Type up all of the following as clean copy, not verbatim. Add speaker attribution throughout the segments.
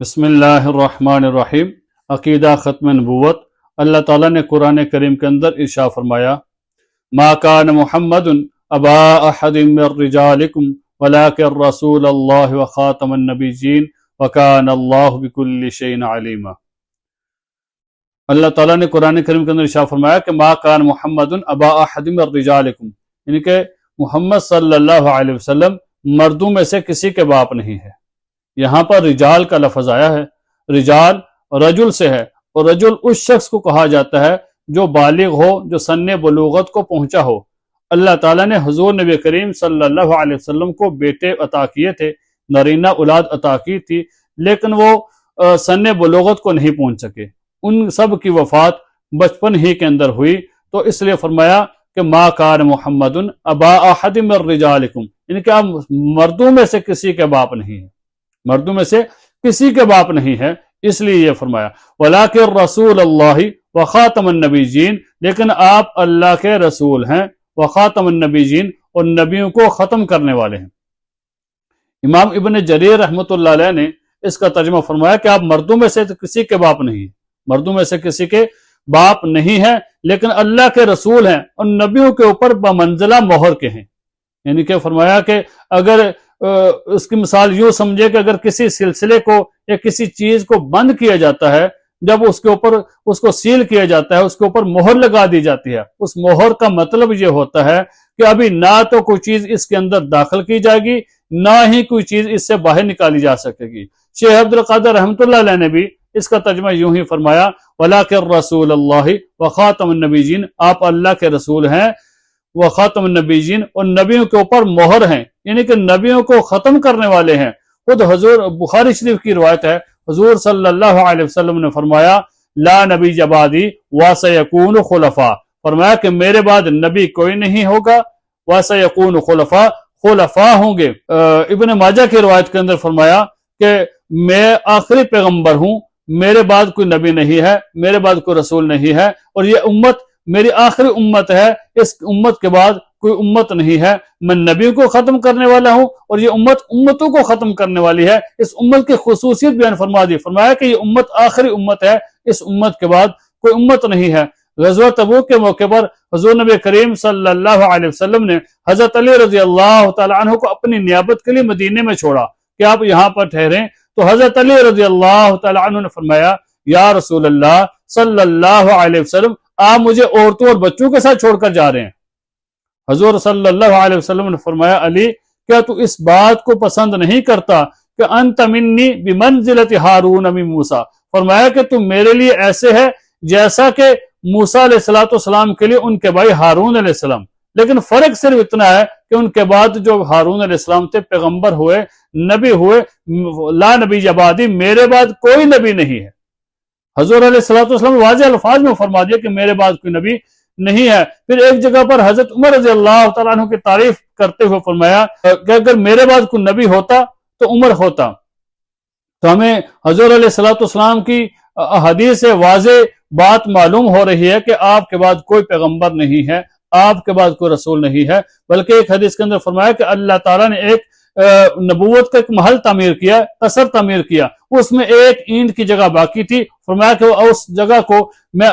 Speaker 1: بسم اللہ الرحمن الرحیم۔ عقیدہ ختم نبوت۔ اللہ تعالیٰ نے قرآن کریم کے اندر ارشاد فرمایا، ما کان محمد ابا احد من رجالکم ولکن رسول اللہ وخاتم النبیین وکان اللہ بکل شیء علیما۔ اللہ تعالیٰ نے قرآن کریم کے اندر ارشاد فرمایا کہ ما کان محمد ابا احد من رجالکم، یعنی کہ محمد صلی اللہ علیہ وسلم مردوں میں سے کسی کے باپ نہیں ہے۔ یہاں پر رجال کا لفظ آیا ہے۔ رجال رجل سے ہے، اور رجل اس شخص کو کہا جاتا ہے جو بالغ ہو، جو سن بلوغت کو پہنچا ہو۔ اللہ تعالیٰ نے حضور نبی کریم صلی اللہ علیہ وسلم کو بیٹے عطا کیے تھے، نرینہ اولاد عطا کی تھی، لیکن وہ سن بلوغت کو نہیں پہنچ سکے۔ ان سب کی وفات بچپن ہی کے اندر ہوئی، تو اس لیے فرمایا کہ ما کان محمد ابا احد من رجالکم، یعنی کہ آپ مردوں میں سے کسی کے باپ نہیں ہیں، مردوں میں سے کسی کے باپ نہیں ہے، اس لیے یہ فرمایا وَلَٰكِن رسول اللہ وخاتم النبیین، لیکن آپ اللہ کے رسول ہیں، وخاتم النبیین، اور نبیوں کو ختم کرنے والے ہیں۔ امام ابن جریر رحمۃ اللہ علیہ نے اس کا ترجمہ فرمایا کہ آپ مردوں میں سے کسی کے باپ نہیں ہیں، مردوں میں سے کسی کے باپ نہیں ہیں، لیکن اللہ کے رسول ہیں اور نبیوں کے اوپر بمنزلہ مہر کے ہیں۔ یعنی کہ فرمایا کہ اگر اس کی مثال یوں سمجھے کہ اگر کسی سلسلے کو یا کسی چیز کو بند کیا جاتا ہے، جب اس کے اوپر اس کو سیل کیا جاتا ہے، اس کے اوپر مہر لگا دی جاتی ہے، اس مہر کا مطلب یہ ہوتا ہے کہ ابھی نہ تو کوئی چیز اس کے اندر داخل کی جائے گی، نہ ہی کوئی چیز اس سے باہر نکالی جا سکے گی۔ شیخ عبد القادر رحمۃ اللہ علیہ نے بھی اس کا ترجمہ یوں ہی فرمایا وَلَٰكِن رسول اللہ وخاتم النبیین، آپ اللہ کے رسول ہیں، وخاتم النبیین، اور نبیوں کے اوپر مہر ہیں، یعنی کہ نبیوں کو ختم کرنے والے ہیں۔ خود حضور بخاری شریف کی روایت ہے، حضور صلی اللہ علیہ وسلم نے فرمایا لا نبی بعدی وسیکون خلفاء، فرمایا کہ میرے بعد نبی کوئی نہیں ہوگا، وسیکون خلفاء، خلفاء ہوں گے۔ ابن ماجہ کی روایت کے اندر فرمایا کہ میں آخری پیغمبر ہوں، میرے بعد کوئی نبی نہیں ہے، میرے بعد کوئی رسول نہیں ہے، اور یہ امت میری آخری امت ہے، اس امت کے بعد کوئی امت نہیں ہے، میں نبیوں کو ختم کرنے والا ہوں، اور یہ امت امتوں کو ختم کرنے والی ہے۔ اس امت کی خصوصیت بیان فرما دی، فرمایا کہ یہ امت آخری امت ہے، اس امت کے بعد کوئی امت نہیں ہے۔ غزوہ تبوک کے موقع پر حضور نبی کریم صلی اللہ علیہ وسلم نے حضرت علی رضی اللہ تعالی عنہ کو اپنی نیابت کے لیے مدینے میں چھوڑا کہ آپ یہاں پر ٹھہریں، تو حضرت علی رضی اللہ تعالی عنہ نے فرمایا یا رسول اللہ صلی اللہ علیہ وسلم، آپ مجھے عورتوں اور بچوں کے ساتھ چھوڑ کر جا رہے ہیں۔ حضور صلی اللہ علیہ وسلم نے فرمایا علی، کیا تو اس بات کو پسند نہیں کرتا کہ انت منی بمنزلت ہارون من موسیٰ، فرمایا کہ تم میرے لیے ایسے ہے جیسا کہ موسیٰ علیہ السلام کے لیے ان کے بھائی ہارون علیہ السلام، لیکن فرق صرف اتنا ہے کہ ان کے بعد جو ہارون علیہ السلام تھے پیغمبر ہوئے، نبی ہوئے، لا نبی بعدی، میرے بعد کوئی نبی نہیں ہے۔ حضور علیہ السلام واضح الفاظ میں فرما دیا کہ میرے بعد کوئی نبی نہیں ہے۔ پھر ایک جگہ پر حضرت عمر رضی اللہ تعالیٰ عنہ کی تعریف کرتے ہوئے فرمایا کہ اگر میرے بعد کوئی نبی ہوتا تو عمر ہوتا۔ تو ہمیں حضور علیہ السلام کی حدیث سے واضح بات معلوم ہو رہی ہے کہ آپ کے بعد کوئی پیغمبر نہیں ہے، آپ کے بعد کوئی رسول نہیں ہے، بلکہ ایک حدیث کے اندر فرمایا کہ اللہ تعالیٰ نے ایک نبوت کا ایک محل تعمیر کیا، قصر تعمیر کیا، اس میں ایک اینٹ کی جگہ باقی تھی، فرمایا کہ اس جگہ کو میں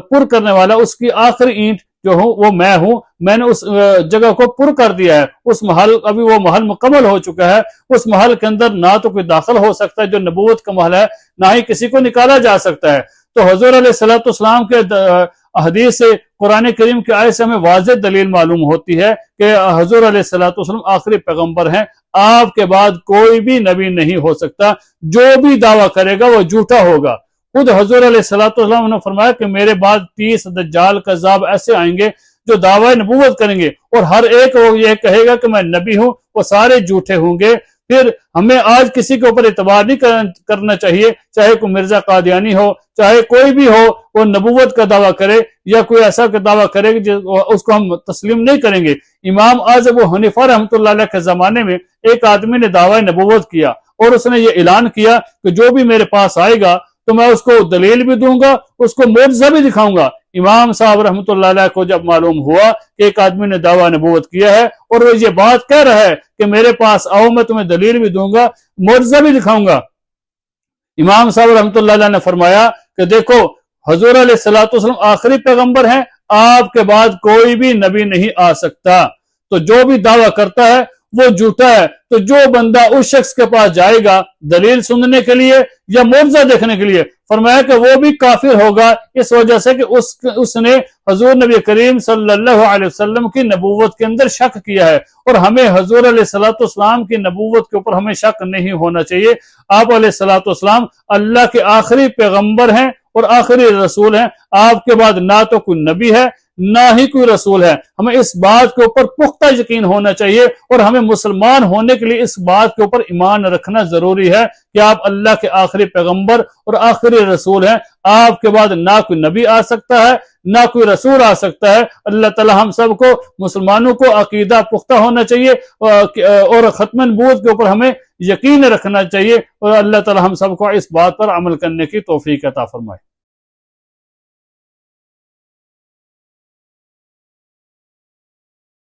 Speaker 1: پر کرنے والا، اس کی آخری اینٹ جو ہوں وہ میں ہوں، میں نے اس جگہ کو پر کر دیا ہے، اس محل ابھی وہ محل مکمل ہو چکا ہے، اس محل کے اندر نہ تو کوئی داخل ہو سکتا ہے جو نبوت کا محل ہے، نہ ہی کسی کو نکالا جا سکتا ہے۔ تو حضور علیہ السلام کے حدیث سے، قرآن کریم کی آیت سے ہمیں واضح دلیل معلوم ہوتی ہے کہ حضور علیہ السلام آخری پیغمبر ہیں، آپ کے بعد کوئی بھی نبی نہیں ہو سکتا، جو بھی دعویٰ کرے گا وہ جھوٹا ہوگا۔ خود حضور علیہ السلام نے فرمایا کہ میرے بعد 30 دجال کذاب ایسے آئیں گے جو دعوی نبوت کریں گے، اور ہر ایک وہ یہ کہے گا کہ میں نبی ہوں، وہ سارے جھوٹے ہوں گے۔ پھر ہمیں آج کسی کے اوپر اعتبار نہیں کرنا چاہیے، چاہے کوئی مرزا قادیانی ہو، چاہے کوئی بھی ہو، وہ نبوت کا دعویٰ کرے یا کوئی ایسا دعویٰ کرے کہ اس کو ہم تسلیم نہیں کریں گے۔ امام اعظم ابو حنیفہ رحمۃ اللہ علیہ کے زمانے میں ایک آدمی نے دعوی نبوت کیا، اور اس نے یہ اعلان کیا کہ جو بھی میرے پاس آئے گا تو میں اس کو دلیل بھی دوں گا، اس کو معجزہ بھی دکھاؤں گا۔ امام صاحب رحمۃ اللہ علیہ کو جب معلوم ہوا کہ ایک آدمی نے دعویٰ نبوت کیا ہے اور وہ یہ بات کہہ رہا ہے کہ میرے پاس آؤ، میں تمہیں دلیل بھی دوں گا، معجزہ بھی دکھاؤں گا، امام صاحب رحمۃ اللہ علیہ نے فرمایا کہ دیکھو حضور علیہ الصلوۃ والسلام آخری پیغمبر ہیں، آپ کے بعد کوئی بھی نبی نہیں آ سکتا، تو جو بھی دعویٰ کرتا ہے وہ جھوٹا ہے۔ تو جو بندہ اس شخص کے پاس جائے گا دلیل سننے کے لیے یا معجزہ دیکھنے کے لیے، فرمایا کہ وہ بھی کافر ہوگا، اس وجہ سے کہ اس نے حضور نبی کریم صلی اللہ علیہ وسلم کی نبوت کے اندر شک کیا ہے، اور ہمیں حضور علیہ الصلوۃ والسلام کی نبوت کے اوپر ہمیں شک نہیں ہونا چاہیے۔ آپ علیہ الصلوۃ والسلام اللہ کے آخری پیغمبر ہیں اور آخری رسول ہیں، آپ کے بعد نہ تو کوئی نبی ہے نہ ہی کوئی رسول ہے۔ ہمیں اس بات کے اوپر پختہ یقین ہونا چاہیے، اور ہمیں مسلمان ہونے کے لیے اس بات کے اوپر ایمان رکھنا ضروری ہے کہ آپ اللہ کے آخری پیغمبر اور آخری رسول ہیں، آپ کے بعد نہ کوئی نبی آ سکتا ہے نہ کوئی رسول آ سکتا ہے۔ اللہ تعالی ہم سب کو مسلمانوں کو عقیدہ پختہ ہونا چاہیے اور ختم نبوت کے اوپر ہمیں یقین رکھنا چاہیے، اور اللہ تعالی ہم سب کو اس بات پر عمل کرنے کی توفیق عطا فرمائے۔